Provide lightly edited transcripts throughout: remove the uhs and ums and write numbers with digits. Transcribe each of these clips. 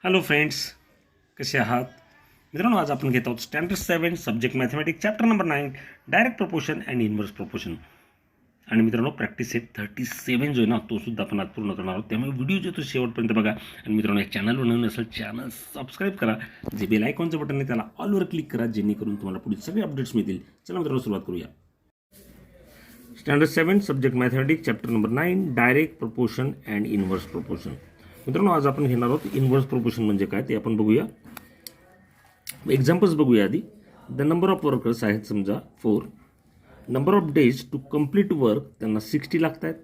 Hello friends, कसे आहात मित्रांनो? आज आपण घेत आहोत standard 7 subject mathematics chapter number 9 direct proportion and inverse proportion. आणि मित्रांनो प्रॅक्टिस सेट 37 जो आहे ना तो सुद्धा आपण आज पूर्ण करणार आहोत. त्यामुळे व्हिडिओ जो तो शेवटपर्यंत बघा. आणि मित्रांनो या चॅनलवर नवीन असेल चॅनल सबस्क्राईब करा. जे बेल आयकॉनचं बटन आहे त्याला ऑलवर क्लिक करा जेणेकरून तुम्हाला पुढील सगळे अपडेट्स मिळतील. चला मित्रांनो सुरुवात करूया. Standard 7 subject mathematics chapter number 9 direct proportion and inverse proportion. मित्रांनो आज आपण घेणार आहोत इनवर्स प्रोपोर्शन म्हणजे काय ते आपण बघूया. एक्झाम्पल्स बघूया आधी. द नंबर ऑफ वर्कर्स आहेत समजा 4. Number of days to complete work त्यांना 60 लागत आहेत.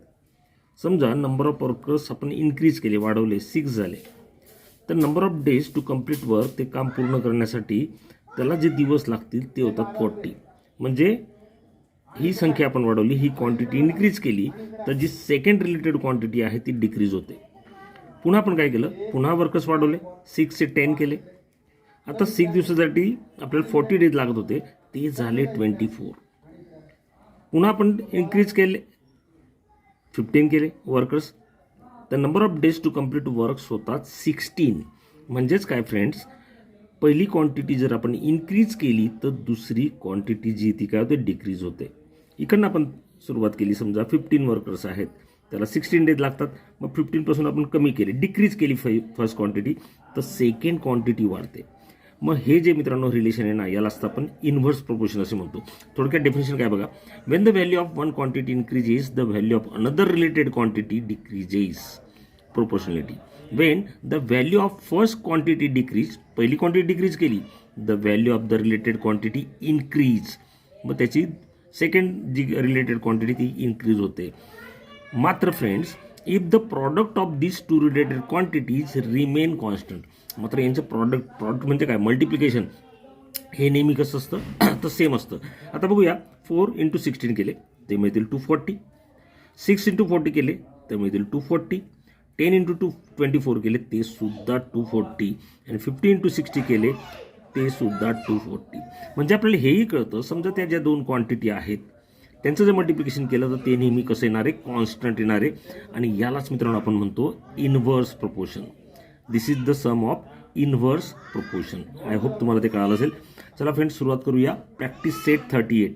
समजा नंबर ऑफ वर्कर्स आपण इन्क्रीज केले, वाढवले, 6 झाले. तर number of days to complete work ते काम पूर्ण करण्यासाठी त्याला जे दिवस लागतील ते होतात 40. म्हणजे ही संख्या आपण वाढवली, ही क्वांटिटी इन्क्रीज केली तर जी सेकंड रिलेटेड क्वांटिटी आहे ती डिक्रीज होते. पुन्हा आपण काय केलं, पुन्हा वर्कर्स वाढवले, 6 से 10 केले. आता 6 दिवसासाठी आपल्याला 40 डेज लागत होते, ते झाले 24. पुन्हा आपण इन्क्रीज केले, 15 केले वर्कर्स. तर number of days to complete works होतात 16. म्हणजेच काय फ्रेंड्स, पहिली क्वांटिटी जर आपण इन्क्रीज केली तर दुसरी क्वांटिटी जी ती काय होते, डिक्रीज होते. इकडनं आपण सुरुवात केली, समजा 15 वर्कर्स आहेत, त्याला 16 डेज लागतात. मग 15 आपण कमी केले, डिक्रीज केली फर्स्ट क्वांटिटी, तर सेकंड क्वांटिटी वाढते. मग हे जे मित्रांनो रिलेशन आहे ना, याला असतं आपण इनव्हर्स प्रोपोर्शन असे म्हणतो. थोडक्यात डेफिनेशन काय बघा. When the value of one quantity increases the value of another related quantity decreases. Proportionality. When the value of first quantity decrease, पहिली क्वांटिटी डिक्रीज केली, the value of the related quantity increase, मग त्याची second जी related quantity ती increase होते. मात्र friends, if the product of this two related quantities remain constant, मात्र यांचं प्रॉडक्ट म्हणजे काय, मल्टिप्लिकेशन, हे नेहमी कसं असतं तर सेम असतं. आता बघूया. 4 × 16 केले ते मिळतील 240. 6 × 40 केले तर मिळतील 240. 10 × 24 केले ते सुद्धा 240. आणि 50 × 60 केले ते सुद्धा 240. म्हणजे आपल्याला हेही कळतं, समजा त्या ज्या दोन क्वांटिटी आहेत त्यांचं जर मल्टिप्लिकेशन केलं तर ते नेहमी कसं येणार आहे, कॉन्स्टंट येणार आहे. आणि यालाच मित्रांनो आपण म्हणतो inverse proportion. This is the sum of inverse proportion. I hope तुम्हाला ते कळालं असेल. चला फ्रेंड्स सुरुवात करूया. Practice set 38.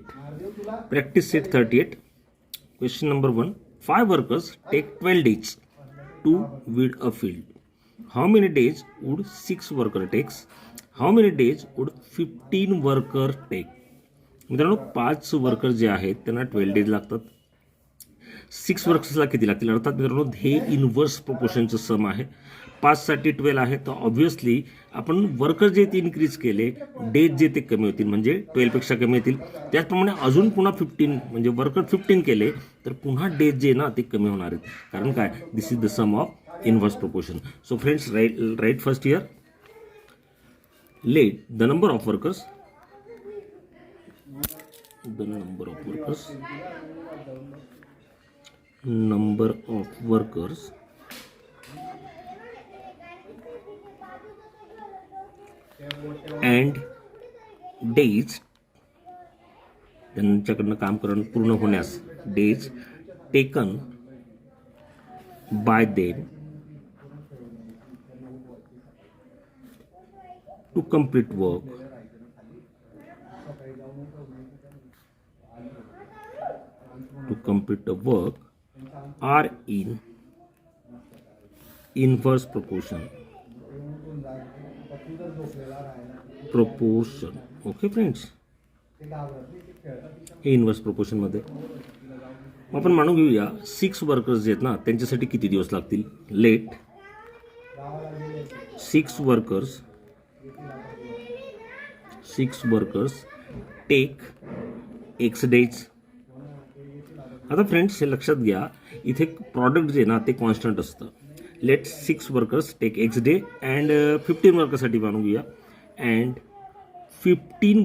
Practice set 38. Question number 1. 5 workers take 12 days to weed a field. How many days would 6 worker takes? How many days would 15 worker take? मित्रांनो 5 worker जे आहेत त्यांना 12 डेज लागतात. 6 वर्कर्सला किती लागतील? अर्थात मित्रांनो हे इनव्हर्स प्रोपोर्शनचं सम आहे. 5 साठी 12 आहे, तर ऑब्व्हियसली आपण वर्कर जे ते इन्क्रीज केले, डेज जे ते कमी होतील, म्हणजे 12 पेक्षा कमी येतील. त्याचप्रमाणे अजून पुन्हा 15 म्हणजे वर्कर 15 केले तर पुन्हा डेज जे ना ते कमी होणार आहेत. कारण काय, this is the sum of inverse proportion. So friends write first here. Let the number of workers, number of workers and days, त्यांच्याकडनं काम करून पूर्ण होण्यास, days taken by them to complete work, the work are in inverse proportion. Okay friends, हे inverse proportion मध्ये आपण मानून घेऊया 6 वर्कर्स जे आहेत ना त्यांच्यासाठी किती दिवस लागतील. Let 6 workers take x days. आता फ्रेंड्स हे लक्षात घ्या, इथे प्रॉडक्ट जे ना ते कॉन्स्टंट असतं. Let 6 workers take x day and 15 वर्कर्ससाठी मानून घेऊया and 15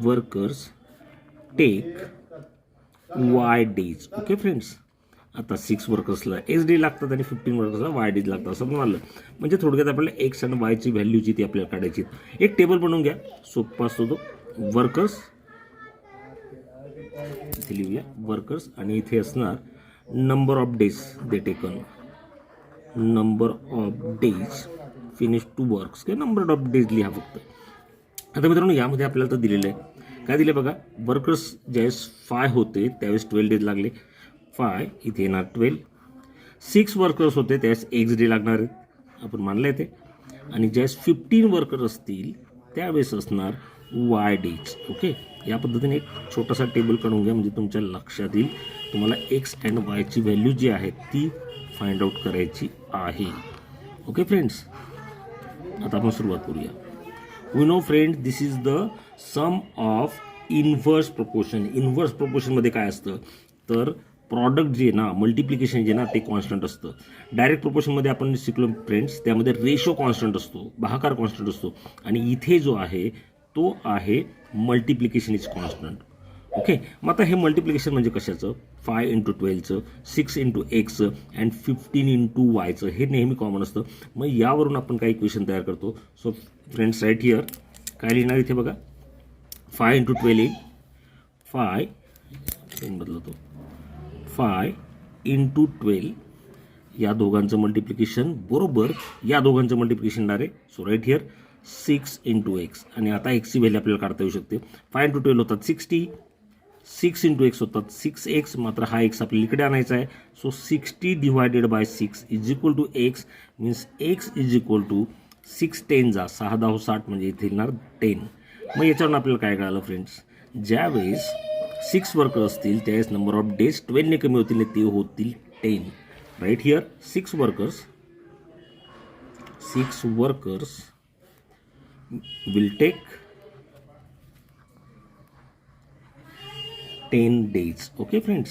workers take y days. Okay friends, आता 6 वर्कर्सला x डे लागतात आणि 15 वर्कर्सला y डेज लागतात असं म्हणलं. म्हणजे थोडक्यात आपल्याला x आणि y ची व्हॅल्यू जी ती आपल्याला काढायची. एक टेबल बनवून घ्या, सोपा असतो तो. वर्कर्स इथे लिहूया वर्कर्स, आणि इथे असणार number of days they taken. Number of days finish to works किंवा नंबर ऑफ डेज लिहा फक्त. आता मित्रांनो यामध्ये आपल्याला तर दिलेलं आहे, काय दिले बघा, वर्कर्स ज्यावेळेस 5 होते त्यावेळेस 12 डेज लागले, 5 इथे येणार 12. 6 वर्कर्स होते त्यावेळेस एक्स डे लागणार आहेत, आपण मानलं आहे ते. आणि ज्यावेळेस 15 वर्कर असतील त्यावेळेस असणार वाय डेज. ओके, या पद्धतीने एक छोटासा टेबल काढून घ्या म्हणजे तुमच्या लक्षात येईल. तुम्हाला एक्स अँड वायची व्हॅल्यू जी आहे ती फाइंड आउट करायची आहे. ओके फ्रेंड्स, आता आपण सुरुवात करूया. We know friend this is the sum of inverse proportion. Inverse प्रोपोर्शनमध्ये काय असतं तर प्रॉडक्ट जे ना, मल्टिप्लिकेशन जे ना ते कॉन्स्टंट असतं. डायरेक्ट प्रोपोर्शनमध्ये आपण शिकलो फ्रेंड्स, त्यामध्ये रेशो कॉन्स्टंट असतो, भागाकार कॉन्स्टंट असतो. आणि इथे जो आहे तो आहे मल्टिप्लिकेशन इज कॉन्स्टंट. ओके, मग आता हे मल्टिप्लिकेशन म्हणजे कशाचं, 5 × 12चं, 6 × एक्सचं अँड 15 × वायचं, हे नेहमी कॉमन असतं. मग यावरून आपण काही इक्वेशन तयार करतो. सो फ्रेंड्स राईट हिअर काय लिहिणार इथे बघा, 5 × 12 येईल, 5 बदलतो, 5 × 12 या दोघांचं मल्टिप्लिकेशन बरोबर या दोघांचं मल्टिप्लिकेशन आहे. So right here 6 × x. आणि आता एक्सची व्हॅल्यू आपल्याला काढता येऊ शकते. 5 × 12 होतात 60, 6 × एक्स होतात 6x, मात्र हा एक्स आपल्याला इकडे आणायचा आहे. So 60 / 6 is equal to x, means x is equal to 6 10 जा 6 10 60 म्हणजे इथे येणार 10. मग याच्यावरून आपल्याला काय कळालं फ्रेंड्स, ज्यावेळेस 6 वर्कर असतील त्यावेळेस नंबर ऑफ डेज 12ने कमी होतील, ते होतील 10. Right here 6 workers will take 10 days. Okay friends,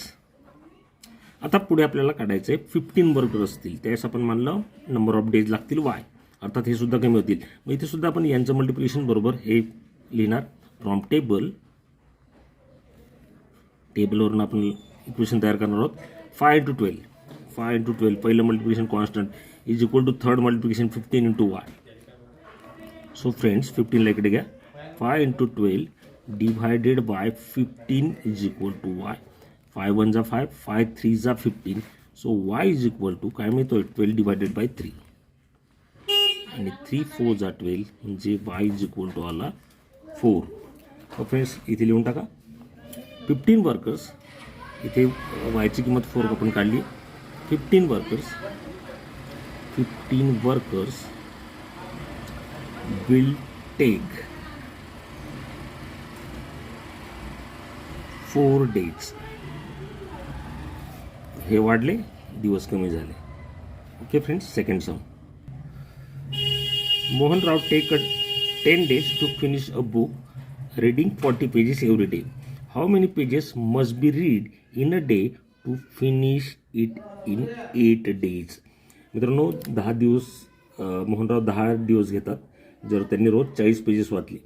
आता पुढे आपल्याला काढायचं आहे 15 वर्कर असतील त्यावेळेस आपण मानलं नंबर ऑफ डेज लागतील वाय, अर्थात हे सुद्धा कमी होतील. मग इथे सुद्धा आपण यांचं मल्टिप्लिकेशन बरोबर हे लिहिणार फ्रॉम टेबलवरून आपण इक्वेशन तयार करणार आहोत. 5 × 12 पहिलं multiplication constant is equal to third multiplication 15 × y. So friends 15ला इकडे घ्या, 5 × 12 divided by 15 is equal to y. 5 1 जा 5, 5 3 जा 15. So y is equal to काय मिळतो 12 / 3 आणि 3 4 जा 12 म्हणजे वाय इज इक्वल टू आला 4. तर फ्रेंड्स इथे लिहून टाका 15 वर्कर्स, इथे वायची किंमत 4 आपण काढली. 15 वर्कर्स विल टेक 4 days. हे वाढले, दिवस कमी झाले. Okay friends, second sum. Mohan Rao take 10 days to finish a book reading 40 pages every day. How many pages must be read in a day to finish it in 8 days. मित्रांनो 10 दिवस, मोहनराव 10 दिवस घेतात जर त्यांनी रोज 40 पेजेस वाचली.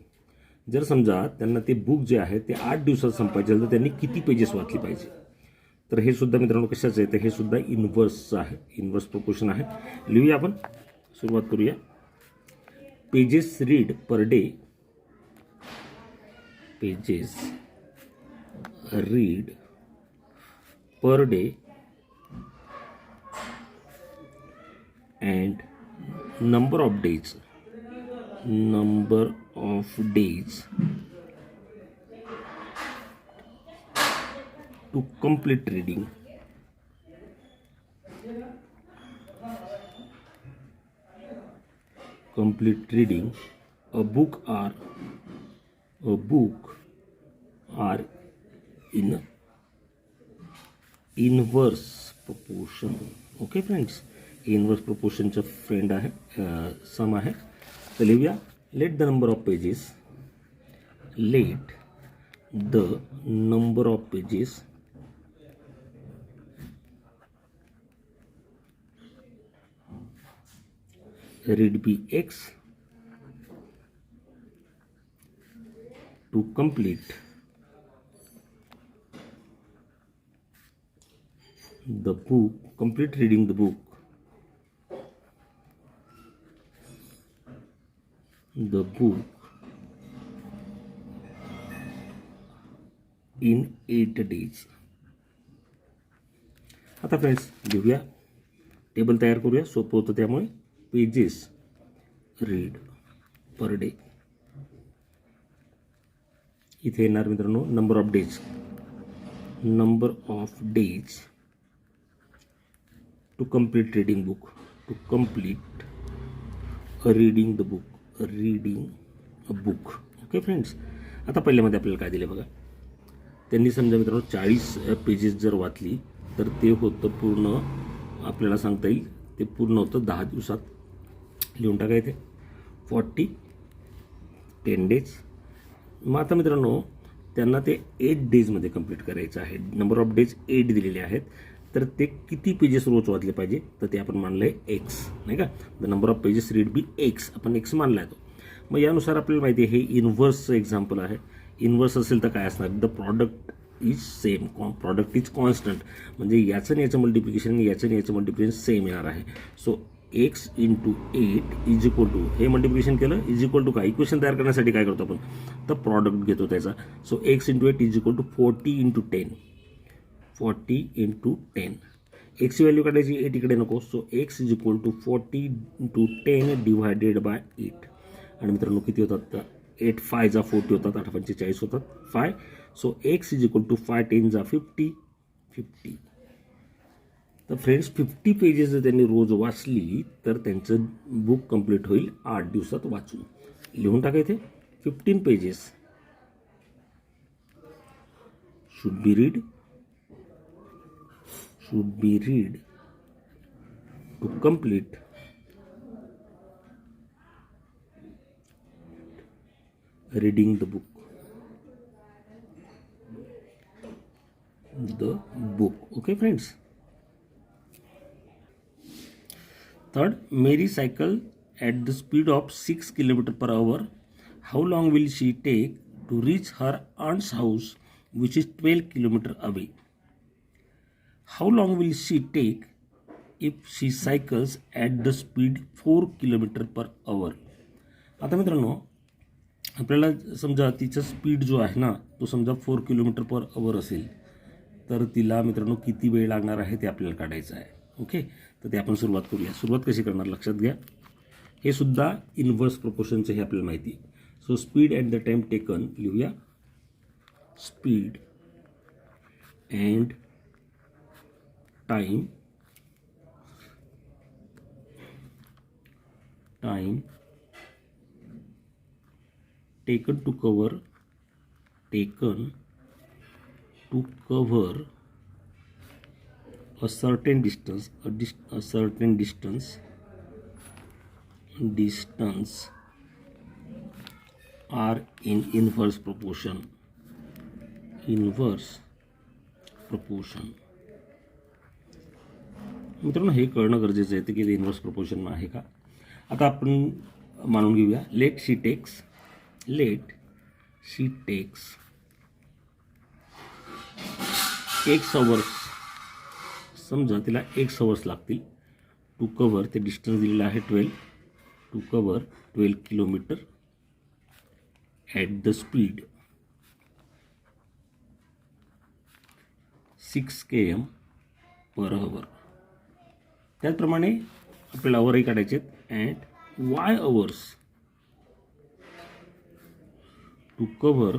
जर समजा त्यांना ते बुक जे आहे ते 8 दिवसात संपायचे तर त्यांनी किती पेजेस वाचली पाहिजे. तर हे सुद्धा मित्रांनो कशाचं आहे तर हे सुद्धा इन्व्हर्सचं आहे, इन्व्हर्स प्रोपोर्शन आहे. लिहूया आपण, सुरुवात करूया. Pages read per day, pages read per day and number of days to complete reading. A book are in inverse proportion. Okay friends, inverse proportion चा फ्रेंड आहे, सम आहे. तर लिहूया, let the number of pages read be x to complete the book, complete reading the book. The book in 8 days. आता friends लिहूया table तयार करूया, सोपं होतं त्यामुळे. Pages read per day. इथे येणार मित्रांनो number of days. Number of days to complete reading book. To complete reading the book. Reading a book. Okay friends. आता पहिल्यामध्ये आपल्याला काय दिलं बघा. त्यांनी समजा मित्रांनो 40 पेजेस जर वाचली तर ते होतं पूर्ण, आपल्याला सांगता येईल ते पूर्ण होतं 10 दिवसात. लिहून टाका इथे 40 10 डेज. मग आता मित्रांनो त्यांना ते 8 डेजमध्ये कंप्लीट करायचं आहे. नंबर ऑफ डेज 8 दिलेले आहेत. तर ते किती पेजेस रोज वाचले पाहिजे, तर ते आपण मानलं आहे एक्स, नाही का. The number of pages read be x, आपण एक्स मानला आहे तो. मग यानुसार आपल्याला माहिती आहे हे इन्व्हर्सचं एक्झाम्पल आहे. इन्व्हर्स असेल तर काय असणार, the product is same, product is constant, म्हणजे याचं आणि याचं मल्टिप्लिकेशन आणि याचं आणि याचं मल्टिप्लिकेशन सेम येणार आहे. So x into 8 is equal to, हे मल्टिप्लिकेशन केलं इज इक्वल टू काय, इक्वेशन तयार करण्यासाठी काय करतो आपण, तर प्रॉडक्ट घेतो त्याचा. So x into 8 is equal to 40 into 10. 40 into 10. एक्सची व्हॅल्यू काढायची, 8 इकडे नको. So x is equal to 40 into 10 divided by 8. आणि मित्रांनो किती होतात, 8 5 जा 40 होतात, 8 5 40 होतात 5. So x is equal to 5 10 जा 50. तर फ्रेंड्स 50 पेजेस जर त्यांनी रोज वाचली तर त्यांचं बुक कंप्लीट होईल 8 दिवसात वाचून. लिहून टाका इथे 15 pages should be read to complete reading the book. Okay friends. Third, Mary cycle at the speed of 6 km per hour. How long will she take to reach her aunt's house, which is 12 km away? How long will she take if she cycles at the speed 4 km per hour? आता मित्रांनो आपल्याला समजा तिचा speed जो आहे ना तो समजा 4 किलोमीटर पर आवर असेल, तर तिला मित्रांनो किती वेळ लागणार आहे ते आपल्याला काढायचं आहे. ओके, तर ते आपण सुरुवात करूया. सुरुवात कशी करणार लक्षात घ्या. हे सुद्धा इन्व्हर्स प्रोपोर्शनचे हे आपल्याला माहिती. So speed and the time taken लिहूया. Speed and time taken to cover a certain distance, are in inverse proportion. मित्रांनो हे कळणं गरजेचं आहे की इन्व्हर्स प्रोपोर्शन आहे का. आता आपण मानून घेऊया let she takes X hours. समजा तिला X आवर्स लागतील टू कवर, ते डिस्टन्स दिलेलं आहे 12, to cover 12 kilometre at the speed 6 km per hour. त्याचप्रमाणे आपल्याला आवरही काढायचे and Y hours to cover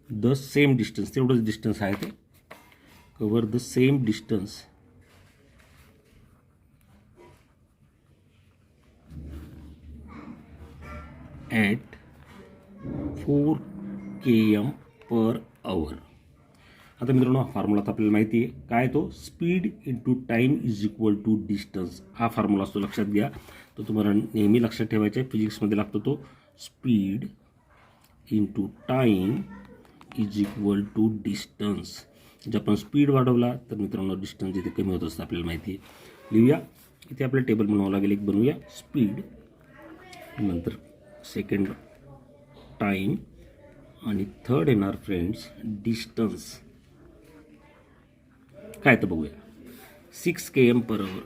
the same distance, तेवढंच डिस्टन्स आहे ते, cover the same distance at 4 km per hour. आता मित्रांनो हा फॉर्म्युला तर आपल्याला माहिती आहे काय, तो speed into time is equal to distance. हा फॉर्म्युला असतो, लक्षात घ्या. तो तुम्हाला नेहमी लक्षात ठेवायचा आहे. फिजिक्समध्ये लागतो तो. Speed into time is equal to distance. जर आपण स्पीड वाढवला तर मित्रांनो डिस्टन्स इथे कमी होत असतं, आपल्याला माहिती आहे. लिहूया इथे आपल्याला टेबल बनवावं लागेल. एक बनवूया स्पीड, नंतर सेकंड टाईम आणि थर्ड येणार फ्रेंड्स डिस्टन्स. काय तर बघूया. 6 km पर आवर,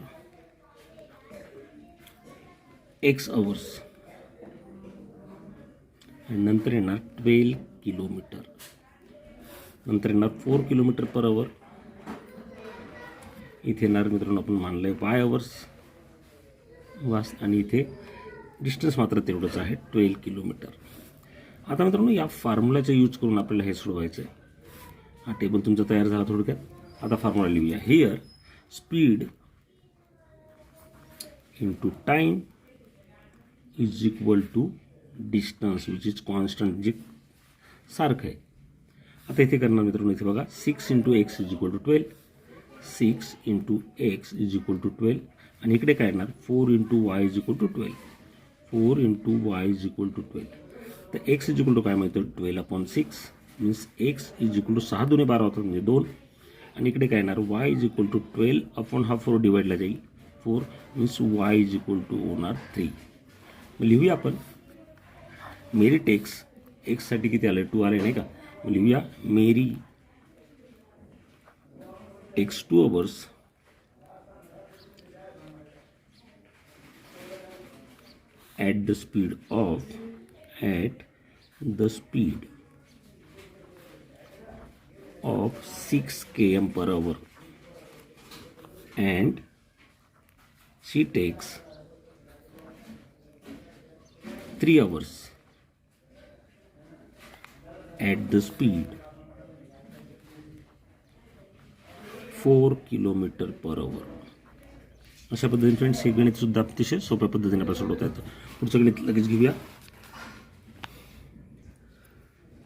X आवर्स, आणि नंतर येणार 12 किलोमीटर, नंतर येणार 4 किलोमीटर पर आवर, इथे येणार मित्रांनो आपण मानलं आहे वाय अवर्स वास, आणि इथे डिस्टन्स मात्र तेवढंच आहे 12 किलोमीटर. आता मित्रांनो या फॉर्म्युलाचा यूज करून आपल्याला हे सोडवायचं आहे. हा टेबल तुमचा तयार झाला थोडक्यात. आता फॉर्म्युला लिहूया. Here speed into time is equal to distance which is constant, जे सारखं आहे. आता इथे करणार मित्रांनो, इथे बघा 6 into x is equal to 12, 6 into x is equal to 12, आणि इकडे काय येणार 4 into y is equal to 12, 4 into y is equal to 12. तर एक्स इज इक्वल टू काय माहिती 12/6 means x is equal to 6 दुने 12 होतात म्हणजे 2, आणि इकडे काय येणार वाय इज इक्वल टू 12/4 डिवाइडला जाईल 4 means y is equal to होणार 3. मग लिहूया आपण मेरी टेक्स एक्ससाठी किती आलं 2 आले नाही का. मग लिहूया Mary takes 2 hours at the speed of 6 km per hour, and she takes 3 hours at the speed 4 km per hour. अशा पद्धतीने फ्रेंड्स हे गणित सुद्धा अतिशय सोप्या पद्धतीने आपण सोडवता येतं. पुढचं गणित लगेच घेऊया.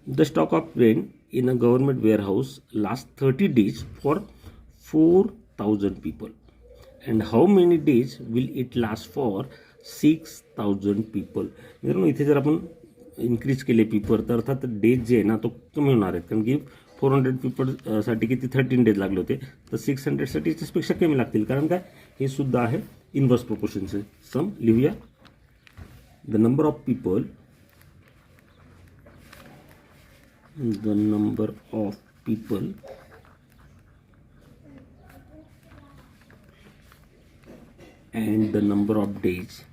The stock of grain in a government warehouse last 30 days for 4,000 people, and how many days will it last for 6,000 people. मित्रांनो इथे जर आपण इन्क्रीज केले पीपल तर अर्थात डेज जे आहे ना तो कमी होणार आहेत, कारण की 400 पीपलसाठी किती 13 डेज लागले होते, तर 600साठी त्याच्यापेक्षा कमी लागतील. कारण काय हे सुद्धा आहे इन्व्हर्स प्रोपोर्शनचे सम. लिहूया the number of people and the number of days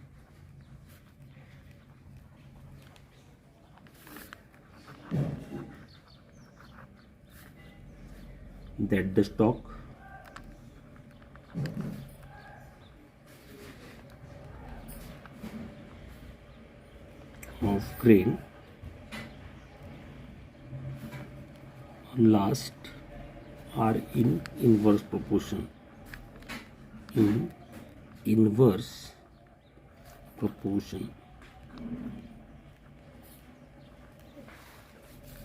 that the stock of grain last are in inverse proportion.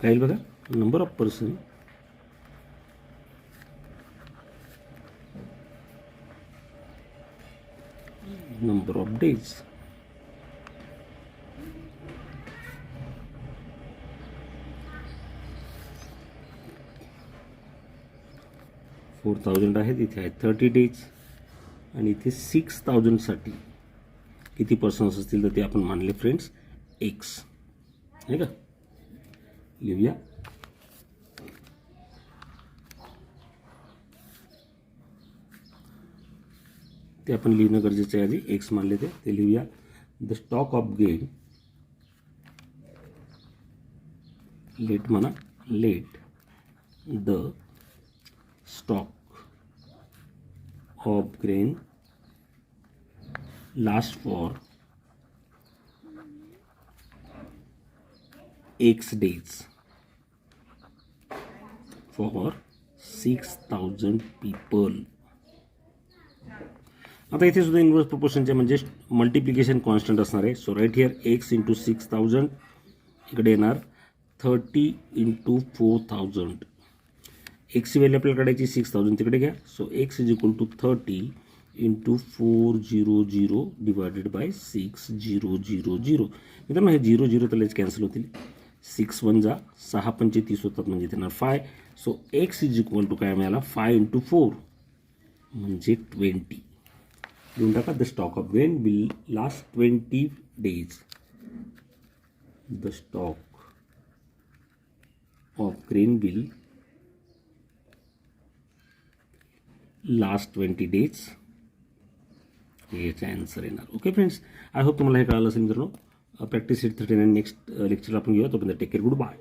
काय बघा number of person number of days. $4,000 आहेत, इथे आहेत 30 days, आणि इथे 6,000साठी किती पर्सन्स असतील तर ते आपण मानले फ्रेंड्स एक्स आहे का. लिहूया ते आपण लिहिणं गरजेचं आहे. आधी एक्स मानले ते लिहूया. The stock of grain let म्हणा let the stock of grain last for X days for 6,000 people. आता इथे सुद्धा इन्व्हर्स प्रोपोर्शनचे म्हणजे मल्टिप्लिकेशन कॉन्स्टंट असणार आहे. So right here x into 6,000, इकडे येणार 30 इंटू 4,000. एक्सची व्हॅल्यू आपल्याला काढायची 6,000 तिकडे घ्या. So x is equal to 30 into 400 divided by 6000. मित्रांनो हे 00 तर लगेच कॅन्सल होतील. 6 1 जा 6 पंचे 30 होतात म्हणजे त्यांना 5. So x is equal to काय मिळाला 5 इंटू 4 म्हणजे 20. लिहून टाका. The stock of grain will last 20 days. The stock of grain will last 20 days. हे याचा आन्सर येणार. ओके फ्रेंड्स, आय होप तुम्हाला हे कळालं असेल मित्रांनो. प्रॅक्टिस 39 नेक्स्ट लेक्चर आपण घेऊया. तोपर्यंत टेक केअर, गुड बाय.